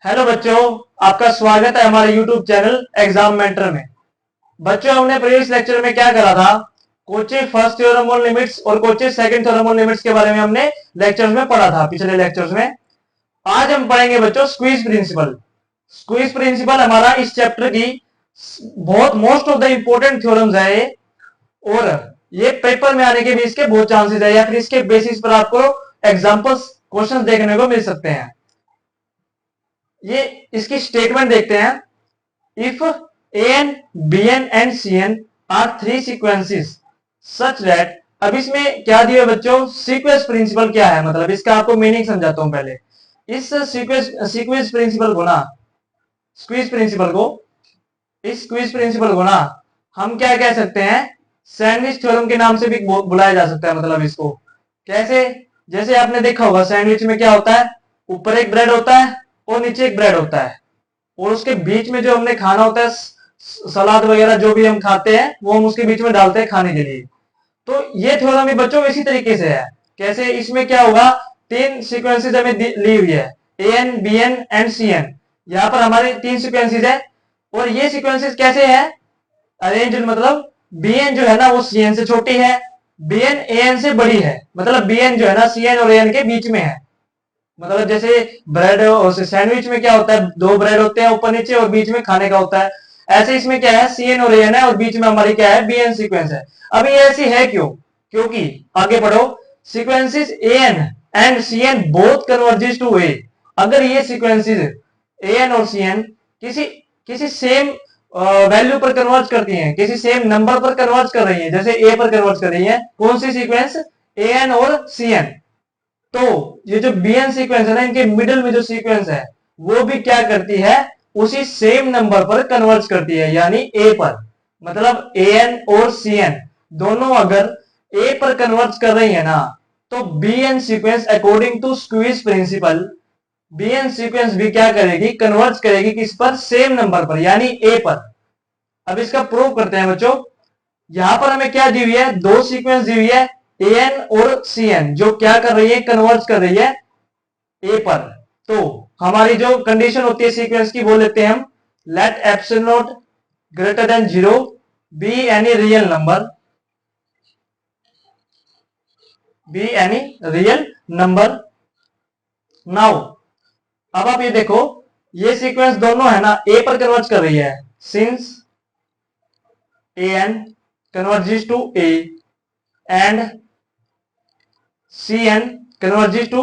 Hello बच्चों, आपका स्वागत है हमारे यूट्यूब चैनल एग्जाम मेंटर में। बच्चों, हमने प्रीवियस लेक्चर में क्या करा था? Cauchy first theorem on limits और Cauchy second theorem on limits के बारे में हमने लेक्चर्स में पढ़ा था, पिछले लेक्चर्स में। आज हम पढ़ेंगे बच्चों स्क्वीज प्रिंसिपल। स्क्वीज प्रिंसिपल हमारा इस चैप्टर की बहुत most of the important theorems है ये, और ये पेपर में आने के भी इसके बहुत चांसेस है, या फिर इसके बेसिस पर आपको एग्जाम्पल्स क्वेश्चन देखने को मिल सकते हैं। ये इसकी स्टेटमेंट देखते हैं। If an bn and cn are three sequences such that, अब इसमें क्या दिया है बच्चों? सीक्वेंस प्रिंसिपल क्या है, मतलब इसका आपको मीनिंग समझाता हूं पहले। इस सीक्वेंस प्रिंसिपल को ना, स्क्वीज प्रिंसिपल को, इस स्क्वीज प्रिंसिपल को ना हम क्या कह सकते हैं? सैंडविच थ्योरम के नाम से भी बुलाया जा सकता है। मतलब इसको कैसे? जैसे आपने देखा होगा सैंडविच में क्या होता है, ऊपर एक ब्रेड होता है और नीचे एक ब्रेड होता है, और उसके बीच में जो हमने खाना होता है, सलाद वगैरह जो भी हम खाते हैं, वो हम उसके बीच में डालते हैं खाने के लिए। तो ये थ्योरम भी बच्चों इसी तरीके से है। कैसे? इसमें क्या होगा, तीन सीक्वेंसेस हमें ली हुई है, an bn एंड cn। यहाँ पर हमारे तीन सीक्वेंसेस है, और ये सीक्वेंसेस कैसे है अरेंज? मतलब bn जो है ना वो cn से छोटी है, bn an से बड़ी है। मतलब bn जो है ना cn और an के बीच में है। मतलब जैसे ब्रेड और सैंडविच में क्या होता है, दो ब्रेड होते हैं ऊपर नीचे और बीच में खाने का होता है। ऐसे इसमें क्या है, सी एन और एन है और बीच में हमारी क्या है, बी एन सीक्वेंस है। अब ये ऐसी है क्यों? क्योंकि आगे पढ़ो, sequences A N and C N both converges to A. अगर ये सीक्वेंसेस ए एन और सी एन किसी किसी सेम वैल्यू पर कन्वर्ज करती हैं, किसी सेम नंबर पर कन्वर्ज कर रही हैं, जैसे ए पर कन्वर्ज कर रही है, कौन सी सीक्वेंस? ए एन और सी एन। तो ये जो bn सीक्वेंस है ना, इनके मिडिल में जो सीक्वेंस है वो भी क्या करती है, उसी सेम नंबर पर कन्वर्ज करती है, यानी a पर। मतलब an और cn दोनों अगर a पर कन्वर्ज कर रही है ना, तो bn sequence according to squeeze principle, bn sequence भी क्या करेगी, कन्वर्ज करेगी किस पर? सेम नंबर पर, यानी a पर। अब इसका प्रूव करते हैं बच्चों। यहां पर हमें क्या दी हुई है, दो सीक्वेंस दी हुई है, an और cn, जो क्या कर रही है, कन्वर्ज कर रही है a पर। तो हमारी जो कंडीशन होती है सीक्वेंस की, वो लेते हैं हम, let epsilon naught greater than 0 B any real number, B any real number. Now अब आप ये देखो, ये सीक्वेंस दोनों है ना a पर कन्वर्ज कर रही है, since an converges to a and cn converges to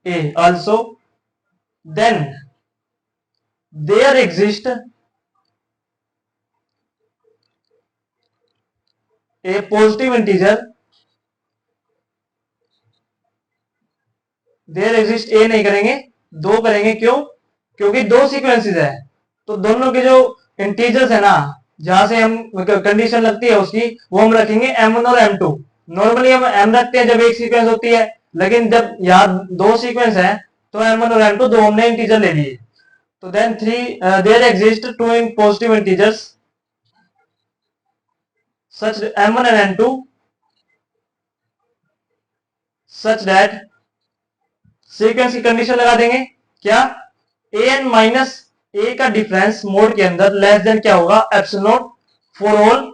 a also, then there exists a positive integer, there exists a नहीं करेंगे, दो करेंगे। क्यों? क्योंकि दो सीक्वेंसेस है, तो दोनों के जो इंटीजर्स है ना, जहां से हम कंडीशन लगती है उसकी, वो हम रखेंगे m1 और m2। नॉर्मली हम m रखते हैं जब एक सीक्वेंस होती है, लेकिन जब यहाँ दो सीक्वेंस है तो m1 और m2 दो हमने इंटीजर ले लिए। तो then there exist two positive integers such m1 and m2 such that, sequence की कंडीशन लगा देंगे क्या, an माइनस ए का डिफरेंस मोड के अंदर लेस देन क्या होगा, epsilon for all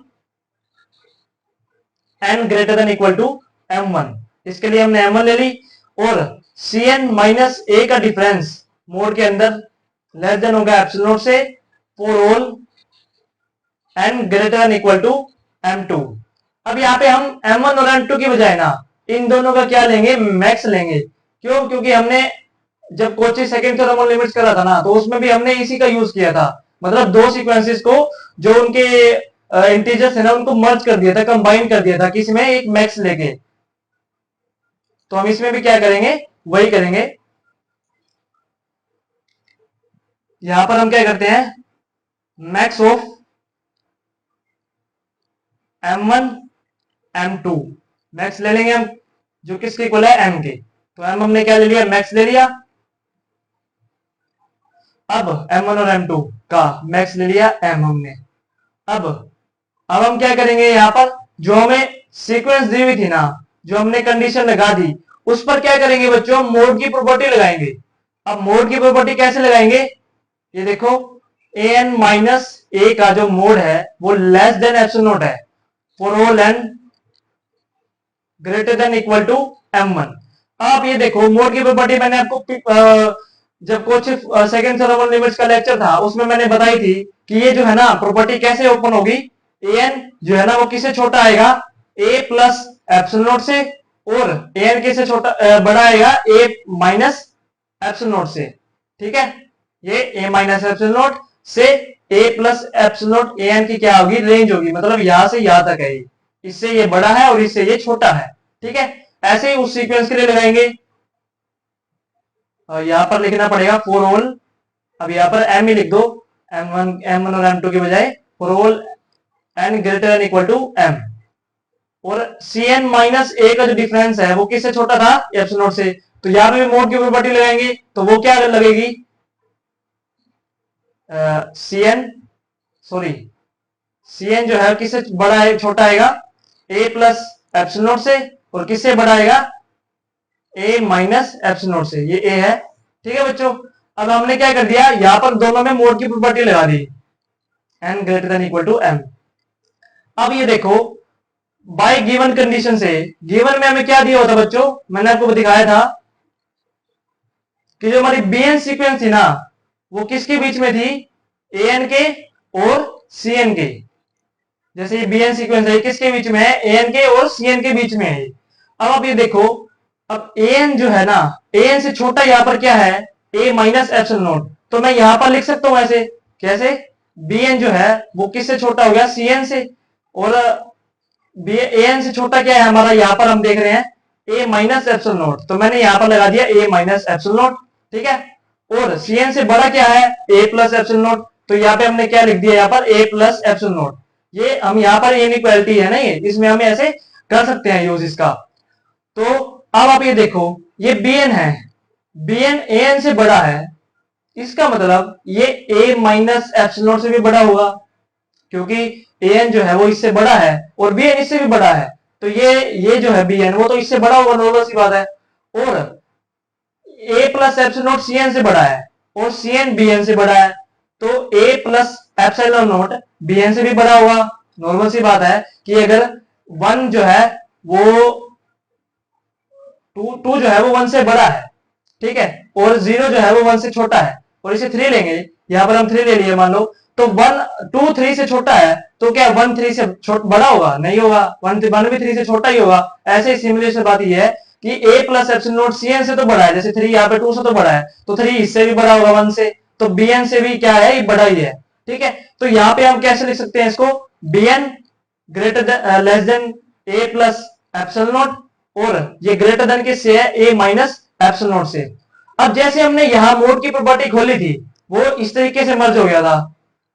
n greater than equal to m1। इसके लिए हमने m1 ले ली, और cn माइनस ए का डिफरेंस मोड के अंदर लेस देन होगा एप्सिलॉन से for all n greater than equal to m2। अब यहाँ पे हम m1 और m2 की बजाय ना इन दोनों का क्या लेंगे, मैक्स लेंगे। क्यों? क्योंकि हमने जब Kochi second theorem on limits करा था ना, तो उसमें भी हमने इसी का यूज किया था। मतलब दो सीक्वेंसेस को, जो उनके इंटीजर्स है ना, उनको मर्ज कर दिया था, कंबाइन कर दिया था, किसी में एक मैक्स लेके। तो हम इसमें भी क्या करेंगे, वही करेंगे। यहां पर हम क्या करते हैं, max of m1 m2 max ले लेंगे हम, जो किसके इक्वल है, m के। तो m हमने क्या ले लिया, मैक्स ले लिया। अब m1 और m2 का मैक्स ले लिया m हमने। अब हम क्या करेंगे, यहां पर जो हमें सीक्वेंस दी हुई थी ना, जो हमने कंडीशन लगा दी, उस पर क्या करेंगे बच्चों, मोड की प्रॉपर्टी लगाएंगे। अब मोड की प्रॉपर्टी कैसे लगाएंगे, ये देखो an माइनस ए का जो मोड है वो लेस देन एप्सिलॉन नॉट है for all n greater than equal to m1। आप ये देखो मोड की प्रॉपर्टी मैंने आपको जब कुछ सेकंड थ्योरम लिमिट्स का लेक्चर था उसमें मैंने बताई थी कि ये जो है ना प्रॉपर्टी कैसे ओपन होगी, an जो है ना वो किससे छोटा आएगा, a प्लस एप्सिलॉन नॉट से, और an किससे छोटा बड़ा आएगा, a माइनस एप्सिलॉन नॉट से। ठीक है, ये a माइनस एप्सिलॉन नॉट से a plus epsilon not an की क्या होगी, रेंज होगी, मतलब यहां से यहां तक है, इससे ये बड़ा है और इससे ये छोटा है। ठीक है, ऐसे ही उस सीक्वेंस के लिए लगाएंगे, यहां पर लिखना पड़ेगा फॉर ऑल, अब यहां पर m ही लिख दो, m1 और m2 के बजाय, for all n greater than equal to m। और cn माइनस a का जो डिफरेंस है वो किससे छोटा था, एप्सिलॉन नॉट से, तो यहां पे भी मोड की प्रॉपर्टी लगाएंगे तो वो क्या लगेगी, cn जो है किससे बड़ा है, छोटा आएगा, a प्लस एप्सिलॉन नॉट से, और किससे बड़ा आएगा, a माइनस एप्सिलॉन नॉट से, ये a है। ठीक है बच्चों, अब हमने क्या कर दिया, यहां पर दोनों में मोड की प्रॉपर्टी लगा दी, n greater than equal to m। अब ये देखो बाय गिवन कंडीशन से, गिवन में हमें क्या दिया होता बच्चों, मैंने आपको दिखाया था कि जो हमारी bn सीक्वेंस थी ना वो किसके बीच में थी, an के और cn के। जैसे ये bn सीक्वेंस है किसके बीच में है, an के और cn के बीच में है। अब आप ये देखो, अब an जो है ना, an से छोटा यहां पर क्या है, a माइनस एप्सिलॉन नॉट, तो मैं यहां पर लिख सकता हूं ऐसे, कैसे, bn जो है वो किससे छोटा हो गया, cn से, और an से छोटा क्या है हमारा, यहां पर हम देख रहे हैं a माइनस एप्सिलॉन नॉट, तो मैंने यहां पर लगा दिया a माइनस एप्सिलॉन नॉट। ठीक है, और cn से बड़ा क्या है, a प्लस एप्सिलॉन नॉट, तो यहाँ पे हमने क्या लिख दिया, यहाँ पर a प्लस एप्सिलॉन नॉट। ये हम यहाँ पर इनइक्वालिटी है ना, ये इसमें हम ऐसे कर सकते हैं यूज इसका। तो अब आप ये देखो, ये bn है, bn an से बड़ा है, इसका मतलब ये a माइनस एप्सिलॉन नॉट से भी बड़ा होगा, क्योंकि an जो है वो इससे बड़ा है और bn इससे भी बड़ा है, तो ये जो है bn वो तो इससे बड़ा होगा, नॉर्मल सी बात है। और a plus epsilon not cn से बड़ा है और cn bn से बड़ा है, तो a plus epsilon not bn से भी बड़ा होगा, नॉर्मल सी बात है कि अगर 1 जो है वो 2 जो है वो 1 से बड़ा है, ठीक है, और 0 जो है वो 1 से छोटा है, और इसे 3 लेंगे, यहां पर हम 3 ले लिए मान लो, तो 2 3 से छोटा है, तो क्या 1 3 से बड़ा होगा, नहीं होगा, 1 भी 3 से छोटा ही होगा। ऐसे ही सिमिलर बात ये है कि a plus epsilon not cn से तो बड़ा है, जैसे 3 यहाँ पे 2 से तो बड़ा है, तो 3 इससे भी बड़ा होगा 1 से, तो bn से भी क्या है, ये बड़ा ही है। ठीक है, तो यहाँ पे हम कैसे लिख सकते हैं इसको, bn greater than less than a plus epsilon not, और ये ग्रेटर देन किससे है, a माइनस एप्सिलॉन नॉट से। अब जैसे हमने यहां मोड की प्रॉपर्टी खोली थी वो इस तरीके से मर्ज हो गया था,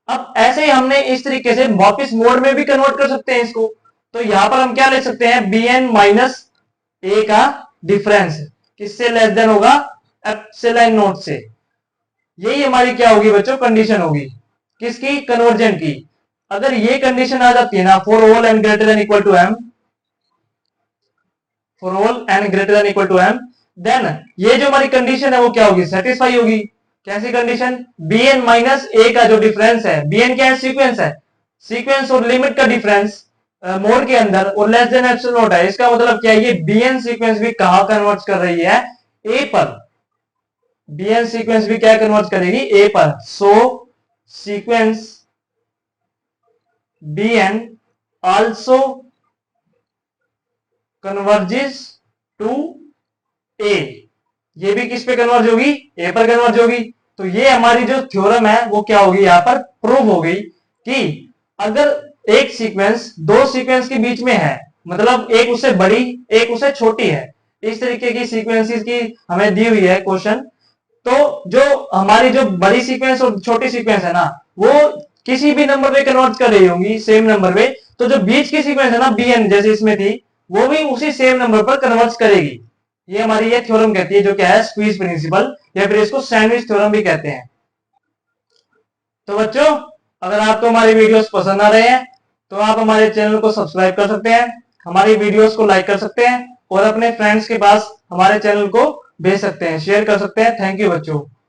अब ऐसे ही हमने इस तरीके से वापस मोड में भी कन्वर्ट कर सकते हैं इसको, तो यहां पर हम क्या ले सकते हैं, bn माइनस a का डिफरेंस किससे लेस देन होगा, एप्सिलॉन नॉट से। यही हमारी क्या होगी बच्चों, कंडीशन होगी किसकी, कन्वर्जन की। अगर ये कंडीशन आ जाती है ना, for all n greater than equal to m, for all n greater than equal to m, then ये जो हमारी कंडीशन है वो क्या होगी, सेटिस्फाई होगी। कैसी कंडीशन, bn माइनस a का जो डिफरेंस है, bn क्या है, सीक्वेंस है, सीक्वेंस और लिमिट का डिफरेंस मोड के अंदर, और लेस देन एप्सिलॉन नॉट है, इसका मतलब क्या है, ये bn सीक्वेंस भी कहां कन्वर्ट कर रही है, a पर, bn सीक्वेंस भी क्या कन्वर्ट करेगी, a पर। So sequence bn also converges to a, ये भी किस पे कन्वर्ज होगी, a पर कन्वर्ज होगी। तो ये हमारी जो थ्योरम है वो क्या होगी, यहां पर प्रूव हो गई कि अगर एक सीक्वेंस दो सीक्वेंस के बीच में है, मतलब एक उससे बड़ी एक उससे छोटी है, इस तरीके की सीक्वेंसेस की हमें दी हुई है क्वेश्चन, तो जो हमारी जो बड़ी सीक्वेंस और छोटी सीक्वेंस है ना वो किसी भी नंबर पे कन्वर्ट कर रही होंगी, सेम नंबर पे, तो जो बीच की सीक्वेंस है ना bn जैसे इसमें थी, वो भी उसी सेम नंबर पर कन्वर्ट करेगी। ये हमारी ये थ्योरम कहती है, जो क्या है, स्क्वीज प्रिंसिपल, या फिर इसको सैंडविच थ्योरम भी कहते हैं। तो बच्चों, अगर आपको हमारी वीडियोस पसंद आ रहे हैं तो आप हमारे चैनल को सब्सक्राइब कर सकते हैं, हमारी वीडियोस को लाइक कर सकते हैं, और अपने फ्रेंड्स के पास हमारे चैनल को भेज सकते हैं, शेयर कर सकते हैं। थैंक यू बच्चों।